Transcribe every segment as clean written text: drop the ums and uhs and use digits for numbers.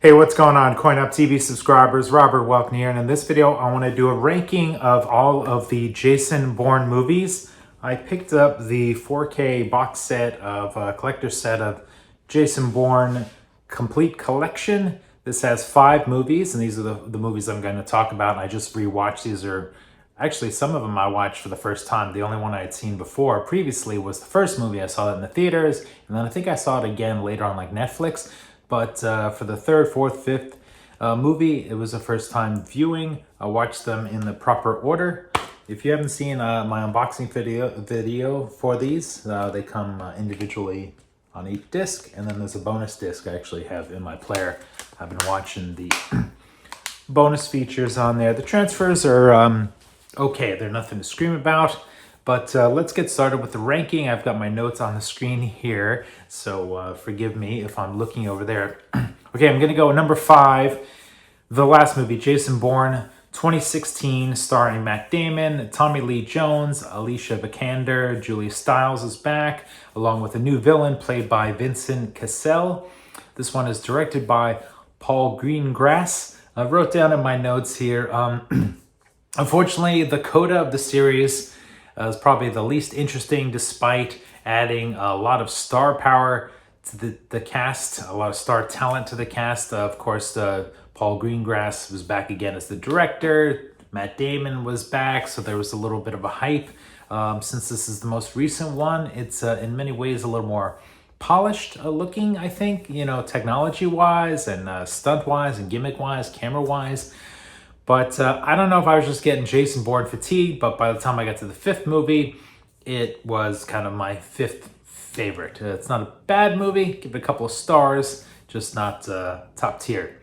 Hey, what's going on, CoinUp TV subscribers? Robert Welcome here, and in this video I want to do a ranking of all of the Jason Bourne movies. I picked up the 4K box set of collector's set of Jason Bourne Complete Collection. This has 5 movies, and these are the movies I'm going to talk about. I just rewatched these, or actually some of them I watched for the first time. The only one I had seen before previously was the first movie. I saw it in the theaters, and then I think I saw it again later on like Netflix. But for the third, fourth, fifth movie, it was a first time viewing. I watched them in the proper order. If you haven't seen my unboxing video for these, they come individually on each disc, and then there's a bonus disc I actually have in my player. I've been watching the bonus features on there. The transfers are okay, they're nothing to scream about. But let's get started with the ranking. I've got my notes on the screen here, so forgive me if I'm looking over there. Okay, I'm gonna go number 5, the last movie, Jason Bourne, 2016, starring Matt Damon, Tommy Lee Jones, Alicia Vikander, Julia Stiles is back, along with a new villain played by Vincent Cassel. This one is directed by Paul Greengrass. I wrote down in my notes here, unfortunately, the coda of the series is probably the least interesting, despite adding a lot of star power to the cast, a lot of star talent to the cast. Of course, Paul Greengrass was back again as the director. Matt Damon was back, so there was a little bit of a hype. Since this is the most recent one, it's in many ways a little more polished looking, I think, you know, technology-wise and stunt-wise and gimmick-wise, camera-wise. But I don't know if I was just getting Jason Bourne fatigue, but by the time I got to the 5th movie, it was kind of my 5th favorite. It's not a bad movie, give it a couple of stars, just not top tier.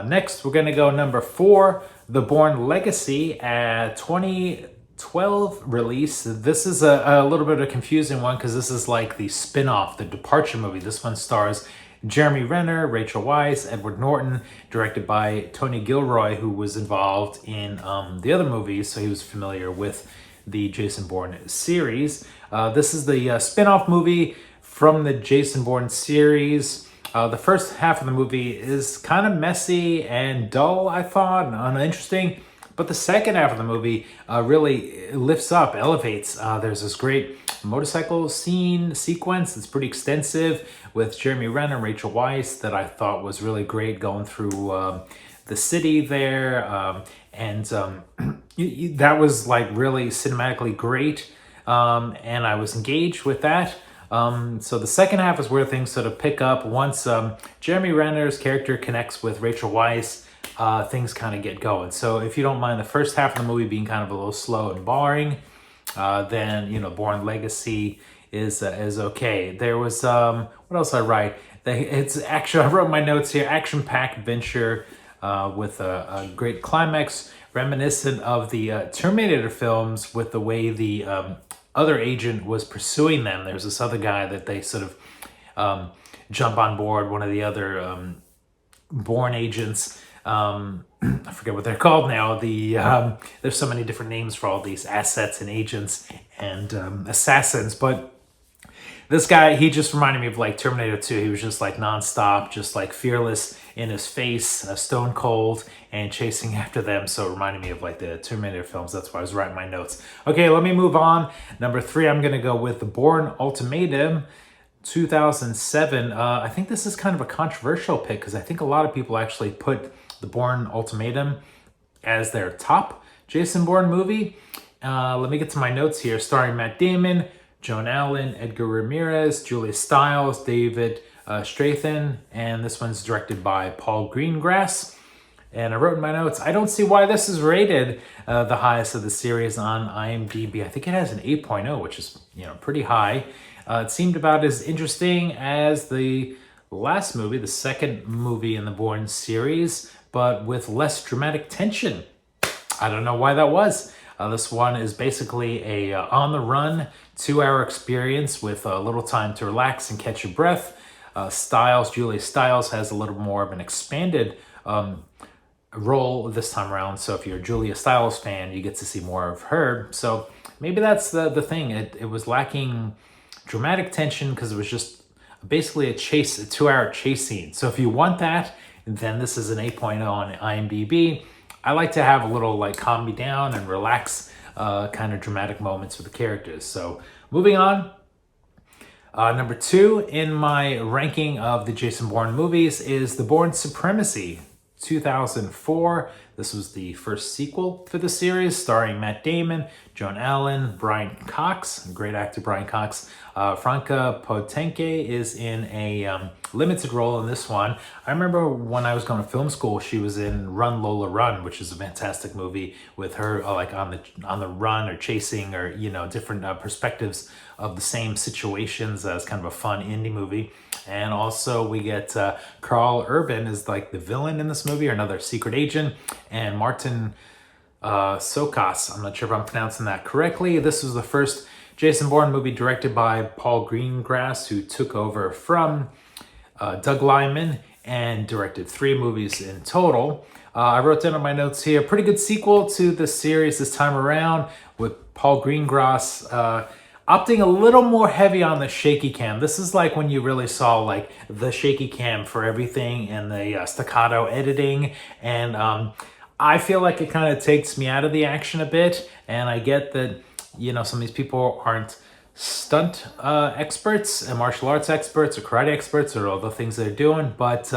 Next, we're gonna go number 4, the Bourne Legacy, 2012 release. This is a little bit of a confusing one because this is like the spin-off, the departure movie. This one stars Jeremy Renner, Rachel Weisz, Edward Norton, directed by Tony Gilroy, who was involved in the other movies, so he was familiar with the Jason Bourne series. This is the spin-off movie from the Jason Bourne series. The first half of the movie is kind of messy and dull, I thought, and uninteresting. But the second half of the movie really lifts up, elevates. There's this great motorcycle sequence that's pretty extensive with Jeremy Renner and Rachel Weisz that I thought was really great, going through the city there. That was like really cinematically great. And I was engaged with that. So the second half is where things sort of pick up. Once Jeremy Renner's character connects with Rachel Weisz, things kind of get going. So if you don't mind the first half of the movie being kind of a little slow and boring, then, you know, Bourne Legacy is okay. There was, what else I write? It's actually, I wrote my notes here, action-packed adventure with a great climax, reminiscent of the Terminator films with the way the other agent was pursuing them. There's this other guy that they sort of jump on board, one of the other Bourne agents. I forget what they're called now. There's so many different names for all these assets and agents and assassins, but this guy, he just reminded me of like Terminator 2. He was just like nonstop, just like fearless in his face, stone cold, and chasing after them. So it reminded me of like the Terminator films. That's why I was writing my notes. Okay, let me move on. Number 3, I'm gonna go with the Bourne Ultimatum, 2007. I think this is kind of a controversial pick because I think a lot of people actually put the Bourne Ultimatum as their top Jason Bourne movie. Let me get to my notes here. Starring Matt Damon, Joan Allen, Edgar Ramírez, Julia Stiles, David Strathairn, and this one's directed by Paul Greengrass. And I wrote in my notes, I don't see why this is rated the highest of the series on IMDb. I think it has an 8.0, which is, you know, pretty high. It seemed about as interesting as the last movie, the second movie in the Bourne series, but with less dramatic tension. I don't know why that was. This one is basically a on-the-run 2-hour experience with a little time to relax and catch your breath. Julia Stiles has a little more of an expanded role this time around. So if you're a Julia Stiles fan, you get to see more of her. So maybe that's the thing. It was lacking dramatic tension because it was just basically a 2-hour chase scene. So if you want that, then this is an 8.0 on IMDb. I like to have a little like calm me down and relax kind of dramatic moments with the characters. So moving on. Number 2 in my ranking of the Jason Bourne movies is the Bourne Supremacy, 2004. This was the first sequel for the series, starring Matt Damon, Joan Allen, Brian Cox, great actor Brian Cox. Franka Potente is in a limited role in this one. I remember when I was going to film school, she was in Run Lola Run, which is a fantastic movie with her like on the run or chasing, or different perspectives of the same situations. As kind of a fun indie movie. And also we get Carl Urban is like the villain in this movie, or another secret agent, and Martin Sokas, I'm not sure if I'm pronouncing that correctly. This was the first Jason Bourne movie directed by Paul Greengrass, who took over from Doug Liman and directed 3 movies in total. I wrote down on my notes here, pretty good sequel to the series this time around, with Paul Greengrass opting a little more heavy on the shaky cam. This is like when you really saw like the shaky cam for everything, and the staccato editing. And I feel like it kind of takes me out of the action a bit. And I get that, some of these people aren't stunt experts and martial arts experts or karate experts or all the things they're doing. But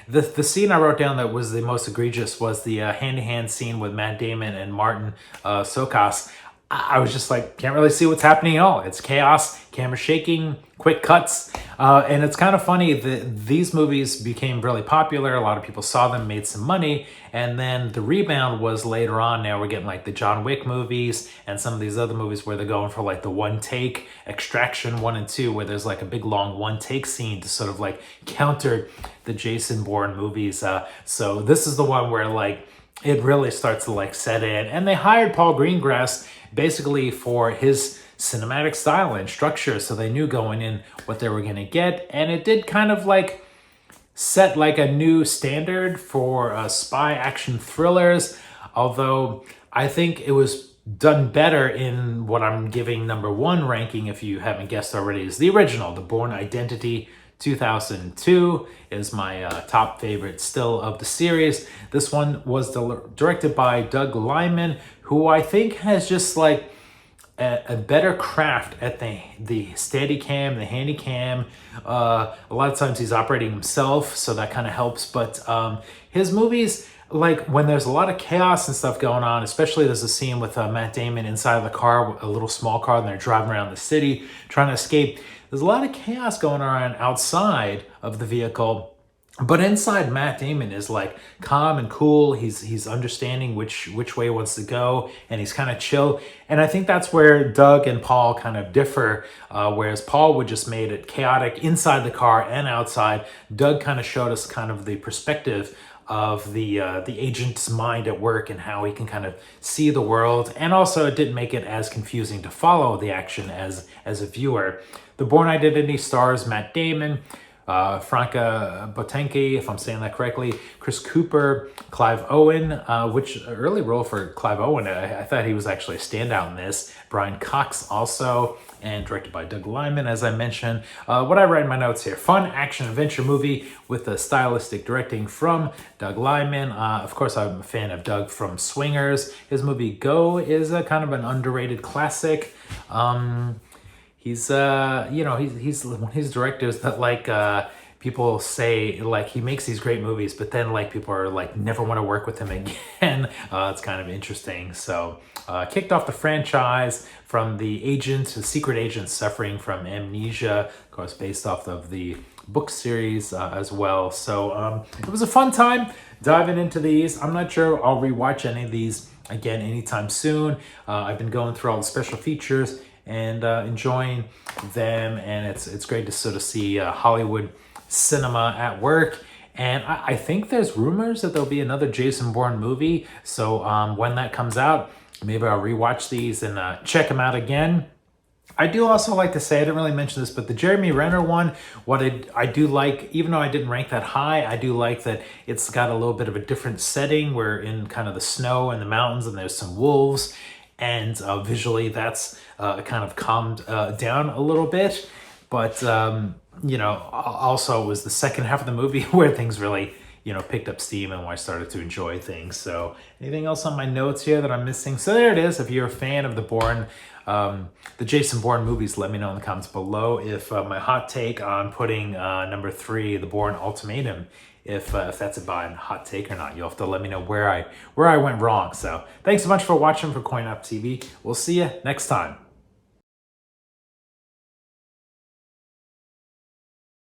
the scene I wrote down that was the most egregious was the hand-to-hand scene with Matt Damon and Martin Sokas. I was just like, can't really see what's happening at all. It's chaos, camera shaking, quick cuts. And it's kind of funny that these movies became really popular. A lot of people saw them, made some money. And then the rebound was later on. Now we're getting like the John Wick movies and some of these other movies where they're going for like the one take, Extraction 1 and 2, where there's like a big long one take scene to sort of like counter the Jason Bourne movies. So this is the one where like it really starts to like set in. And they hired Paul Greengrass basically for his cinematic style and structure, so they knew going in what they were going to get. And it did kind of like set like a new standard for spy action thrillers, although I think it was done better in what I'm giving number 1 ranking, if you haven't guessed already, is the original, the Bourne Identity, 2002 is my top favorite still of the series. This one was directed by Doug Liman, who I think has just like a better craft at the steady cam, the handy cam. A lot of times he's operating himself, so that kind of helps. But his movies, like when there's a lot of chaos and stuff going on, especially there's a scene with Matt Damon inside of the car, a little small car, and they're driving around the city trying to escape. There's a lot of chaos going on outside of the vehicle, but inside Matt Damon is like calm and cool. He's understanding which way he wants to go, and he's kind of chill. And I think that's where Doug and Paul kind of differ. Whereas Paul would just made it chaotic inside the car and outside. Doug kind of showed us kind of the perspective of the agent's mind at work and how he can kind of see the world. And also it didn't make it as confusing to follow the action as a viewer. The Bourne Identity stars Matt Damon, Franka Potente, if I'm saying that correctly, Chris Cooper, Clive Owen, which early role for Clive Owen, I thought he was actually a standout in this. Brian Cox also, and directed by Doug Liman, as I mentioned. What I write in my notes here, fun action-adventure movie with a stylistic directing from Doug Liman. Of course, I'm a fan of Doug from Swingers. His movie Go is a kind of an underrated classic. He's he's one of these directors that like people say like he makes these great movies, but then like people are like never want to work with him again. It's kind of interesting. So kicked off the franchise from the secret agent suffering from amnesia, of course based off of the book series as well. So it was a fun time diving into these. I'm not sure I'll rewatch any of these again anytime soon. I've been going through all the special features and enjoying them, and it's great to sort of see Hollywood cinema at work. And I think there's rumors that there'll be another Jason Bourne movie, so when that comes out, maybe I'll rewatch these and check them out again. I do also like to say, I didn't really mention this, but the Jeremy Renner one, what I do like, even though I didn't rank that high, I do like that it's got a little bit of a different setting. We're in kind of the snow and the mountains, and there's some wolves. And visually, that's kind of calmed down a little bit. But, also it was the second half of the movie where things really, you know, picked up steam and when I started to enjoy things. So anything else on my notes here that I'm missing? So there it is. If you're a fan of the Bourne, the Jason Bourne movies, let me know in the comments below if my hot take on putting number 3, the Bourne Ultimatum, if that's a hot take or not. You'll have to let me know where I went wrong. So thanks so much for watching for Coin Up TV. We'll see you next time.